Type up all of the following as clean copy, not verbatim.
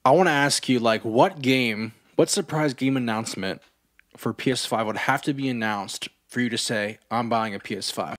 I want to ask you, like, what surprise game announcement for PS5 would have to be announced for you to say, I'm buying a PS5?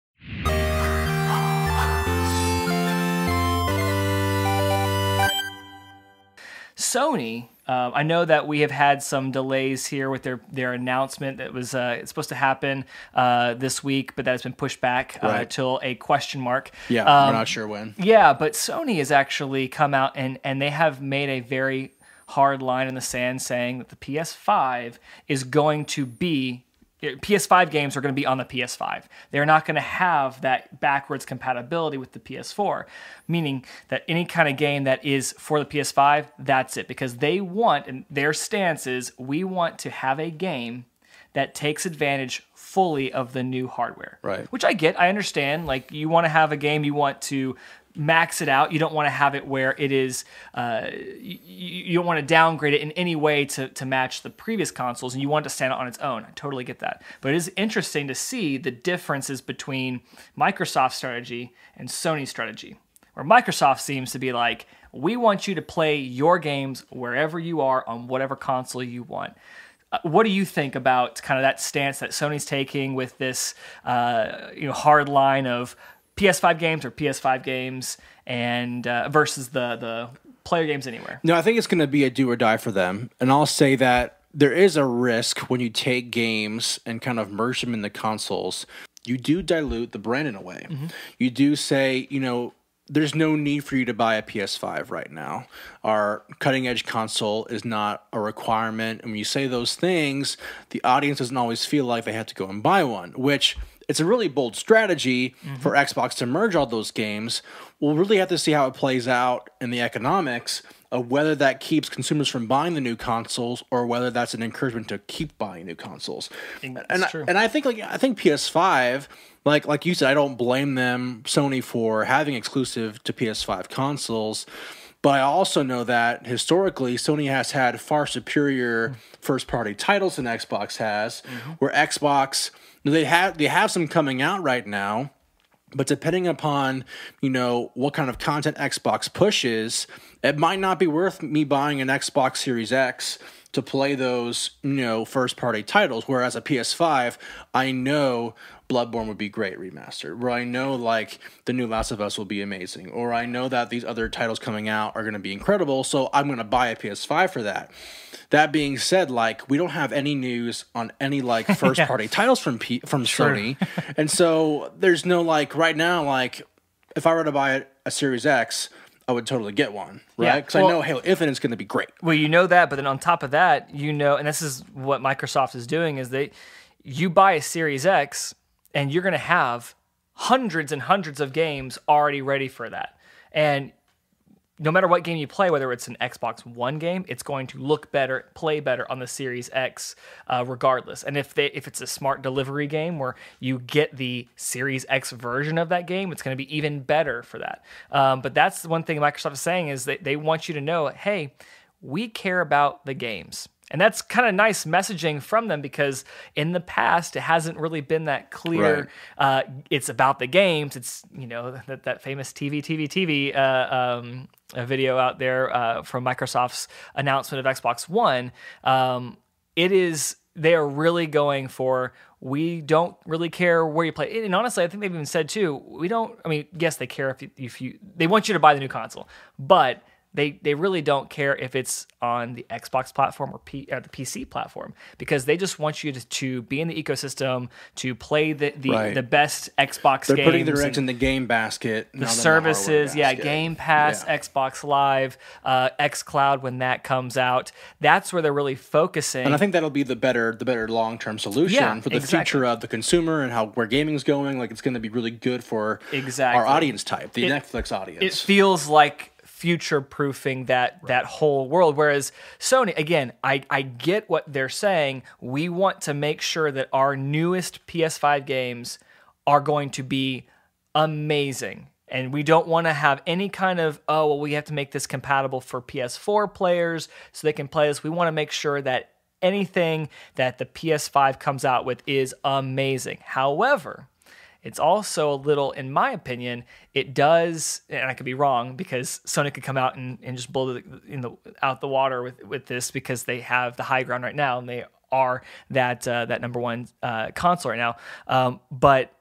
Sony, I know that we have had some delays here with their announcement that was it's supposed to happen this week, but that has been pushed back till a question mark. Yeah, we're not sure when. Yeah, but Sony has actually come out and they have made a very hard line in the sand saying that the PS5 is going to be PS5 games are going to be on the PS5. They're not going to have that backwards compatibility with the PS4, meaning that any kind of game that is for the PS5, that's it. Because they want, and their stance is, we want to have a game that takes advantage fully of the new hardware. Right. Which I get, I understand. Like, you want to have a game, you want to max it out. You don't want to have it where it is, you don't want to downgrade it in any way to match the previous consoles, and you want it to stand out on its own. I totally get that. But it is interesting to see the differences between Microsoft's strategy and Sony's strategy, where Microsoft seems to be like, we want you to play your games wherever you are on whatever console you want. What do you think about kind of that stance that Sony's taking with this hard line of PS5 games or PS5 games and versus the player games anywhere? No, I think it's going to be a do or die for them. And I'll say that there is a risk when you take games and kind of merge them in the consoles. You do dilute the brand in a way. Mm-hmm. You do say, there's no need for you to buy a PS5 right now. Our cutting-edge console is not a requirement. And when you say those things, the audience doesn't always feel like they have to go and buy one, which it's a really bold strategy for Xbox to merge all those games. We'll really have to see how it plays out in the economics of whether that keeps consumers from buying the new consoles or whether that's an encouragement to keep buying new consoles. And I think PS5, like you said, I don't blame them, Sony, for having exclusive to PS5 consoles. But I also know that historically, Sony has had far superior first-party titles than Xbox has, where Xbox, they have some coming out right now, but depending upon, what kind of content Xbox pushes, it might not be worth me buying an Xbox Series X to play those, first-party titles, whereas a PS5, I know Bloodborne would be great remastered, where I know, the new Last of Us will be amazing, or I know that these other titles coming out are going to be incredible, so I'm going to buy a PS5 for that. That being said, we don't have any news on any, first-party titles from Sony, and so there's no, right now, if I were to buy a Series X, I would totally get one, right? Because I know Halo Infinite's going to be great. Well, you know that, but then on top of that, and this is what Microsoft is doing, is you buy a Series X, and you're going to have hundreds and hundreds of games already ready for that. And no matter what game you play, whether it's an Xbox One game, it's going to look better, play better on the Series X regardless. And if it's a smart delivery game where you get the Series X version of that game, it's going to be even better for that. But that's the one thing Microsoft is saying is that they want you to know, hey, we care about the games. And that's kind of nice messaging from them because in the past, it hasn't really been that clear. Right. It's about the games. It's, that famous TV video out there from Microsoft's announcement of Xbox One. They are really going for, we don't really care where you play. And honestly, I think they've even said too, yes, they care if you they want you to buy the new console, but they really don't care if it's on the Xbox platform or the PC platform because they just want you to be in the ecosystem, to play the best Xbox games. They're putting their eggs in the game basket. The services, Game Pass, Xbox Live, xCloud when that comes out. That's where they're really focusing. And I think that'll be the better long-term solution for the future of the consumer and where gaming's going. It's going to be really good for our audience type, the Netflix audience. It feels like future-proofing that whole world. Whereas Sony, again, I get what they're saying. We want to make sure that our newest PS5 games are going to be amazing. And we don't want to have any kind of, we have to make this compatible for PS4 players so they can play this. We want to make sure that anything that the PS5 comes out with is amazing. However, It's also a little, in my opinion, it does, and I could be wrong because Sony could come out and just blow out the water with this because they have the high ground right now and they are that number one console right now. But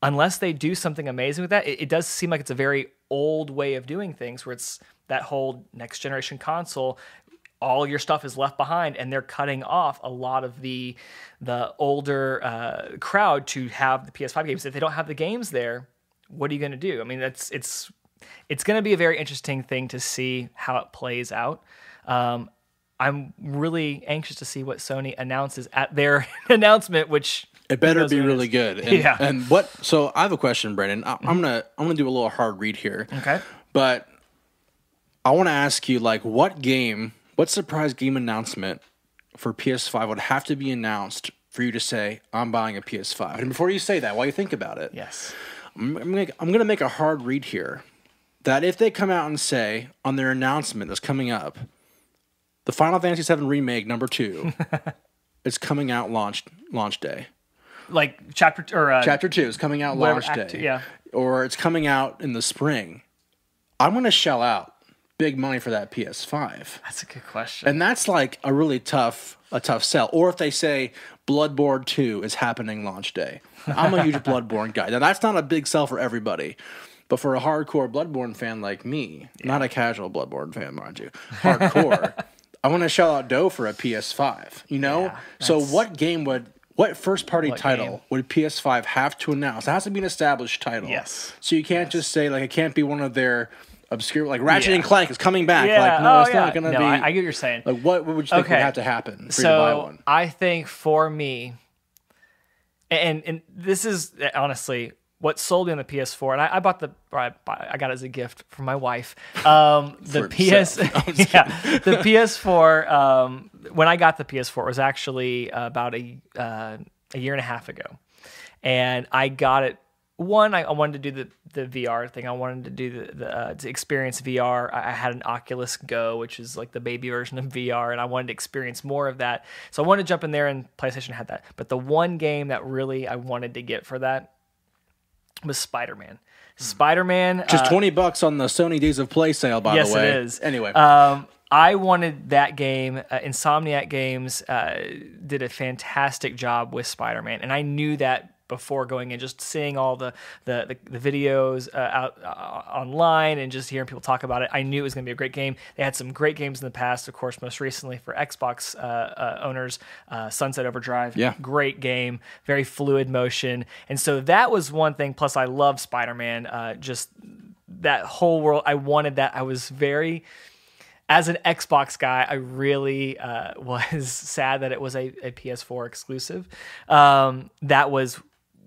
unless they do something amazing with that, it does seem like it's a very old way of doing things where it's that whole next generation console. All your stuff is left behind, and they're cutting off a lot of the older crowd to have the PS5 games. If they don't have the games there, what are you going to do? I mean, it's going to be a very interesting thing to see how it plays out. I'm really anxious to see what Sony announces at their announcement, which it better be really good. And, yeah. And so I have a question, Brandon. I'm gonna do a little hard read here. Okay. But I want to ask you, like, what surprise game announcement for PS5 would have to be announced for you to say, I'm buying a PS5? And before you say that, while you think about it, yes, I'm going to make a hard read here that if they come out and say on their announcement that's coming up, the Final Fantasy VII Remake #2 is coming out launch day. Like chapter 2 is coming out launch day. 2, yeah. Or it's coming out in the spring. I'm going to shell out big money for that PS5. That's a good question. And that's like a really tough sell. Or if they say Bloodborne 2 is happening launch day. I'm a huge Bloodborne guy. Now that's not a big sell for everybody. But for a hardcore Bloodborne fan like me, not a casual Bloodborne fan, mind you, hardcore, I want to shell out dough for a PS5, you know? Yeah, so what first-party title would PS5 have to announce? It has to be an established title. Yes. So you can't just say, like, it can't be one of their obscure, like Ratchet and Clank is coming back. Yeah. Like, no, it's not going to be. I get what you're saying. Like, what would you think would have to happen for you to buy one? I think for me, and this is honestly what sold me on the PS4, and I got it as a gift from my wife. The PS4. When I got the PS4, it was actually about a year and a half ago, and I got it. One, I wanted to do the VR thing. I wanted to do to experience VR. I had an Oculus Go, which is like the baby version of VR, and I wanted to experience more of that. So I wanted to jump in there, and PlayStation had that. But the one game that really I wanted to get for that was Spider-Man. Spider-Man. Just $20 on the Sony Days of Play sale, by the way. Yes, it is. Anyway. I wanted that game. Insomniac Games did a fantastic job with Spider-Man, and I knew that before going in, just seeing all the videos out online and just hearing people talk about it. I knew it was going to be a great game. They had some great games in the past, of course, most recently for Xbox owners, Sunset Overdrive. Yeah. Great game, very fluid motion. And so that was one thing. Plus, I love Spider-Man. Just that whole world. I wanted that. I was very... As an Xbox guy, I really was sad that it was a PS4 exclusive. That was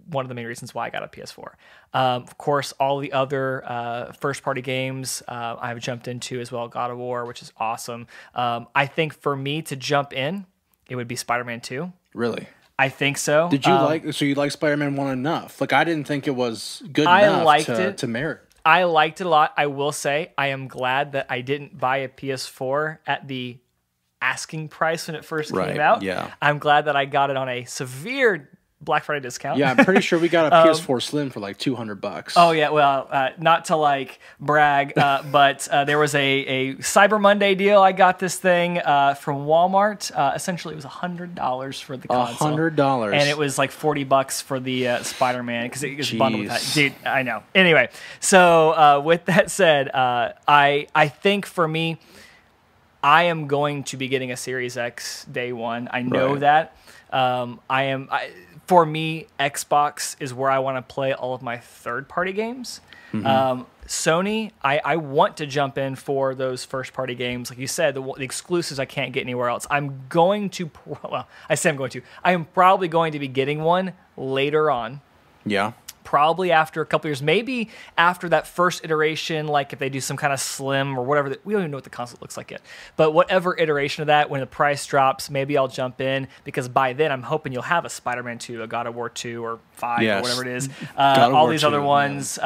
one of the main reasons why I got a PS4. Of course, all the other first-party games I've jumped into as well, God of War, which is awesome. I think for me to jump in, it would be Spider-Man 2. Really? I think so. Did you you like Spider-Man 1 enough? Like, I didn't think it was good enough to merit. I liked it a lot. I will say I am glad that I didn't buy a PS4 at the asking price when it first came out. Yeah. I'm glad that I got it on a severe Black Friday discount. Yeah, I'm pretty sure we got a PS4 Slim for like $200. Oh yeah, well, not to like brag, but there was a Cyber Monday deal. I got this thing from Walmart. Essentially, it was $100 for the console. $100, and it was like $40 for the Spider-Man because it was bundled with that. Dude, I know. Anyway, so with that said, I think for me, I am going to be getting a Series X day one. I know that. For me, Xbox is where I want to play all of my third-party games. Mm-hmm. Sony, I want to jump in for those first-party games. Like you said, the exclusives I can't get anywhere else. I am probably going to be getting one later on. Yeah. Probably after a couple years, maybe after that first iteration, like if they do some kind of slim or whatever. We don't even know what the console looks like yet. But whatever iteration of that, when the price drops, maybe I'll jump in because by then I'm hoping you'll have a Spider-Man 2, a God of War 2 or 5 or whatever it is. All these other ones.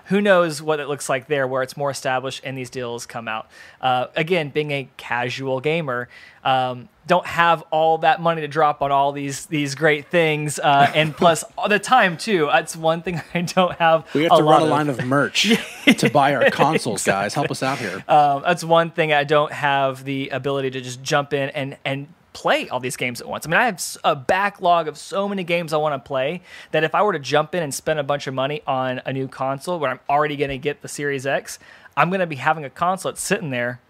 who knows what it looks like there, where it's more established and these deals come out. Again, being a casual gamer, don't have all that money to drop on all these great things, and plus all the time too. That's one thing I don't have. We have to run a line of merch to buy our consoles, guys. Help us out here. That's one thing I don't have the ability to just jump in and play all these games at once. I mean, I have a backlog of so many games I want to play that if I were to jump in and spend a bunch of money on a new console where I'm already going to get the Series X, I'm going to be having a console that's sitting there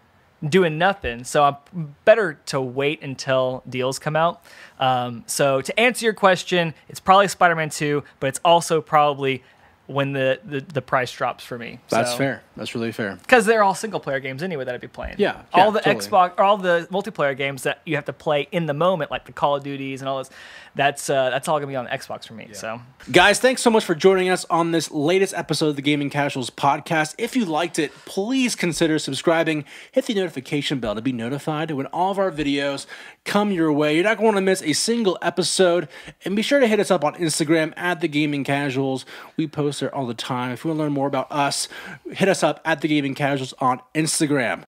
doing nothing. So I'm better to wait until deals come out. So to answer your question, it's probably Spider-Man 2, but it's also probably when the price drops for me. That's fair. That's really fair. Because they're all single player games anyway that I'd be playing. Yeah, all the totally. Xbox or all the multiplayer games that you have to play in the moment, like the Call of Duties and all this. That's all gonna be on the Xbox for me. Yeah. So, guys, thanks so much for joining us on this latest episode of the Gaming Casuals podcast. If you liked it, please consider subscribing. Hit the notification bell to be notified when all of our videos come your way. You're not going to miss a single episode. And be sure to hit us up on Instagram at the Gaming Casuals. We post there all the time. If you want to learn more about us, hit us up at the Gaming Casuals on Instagram.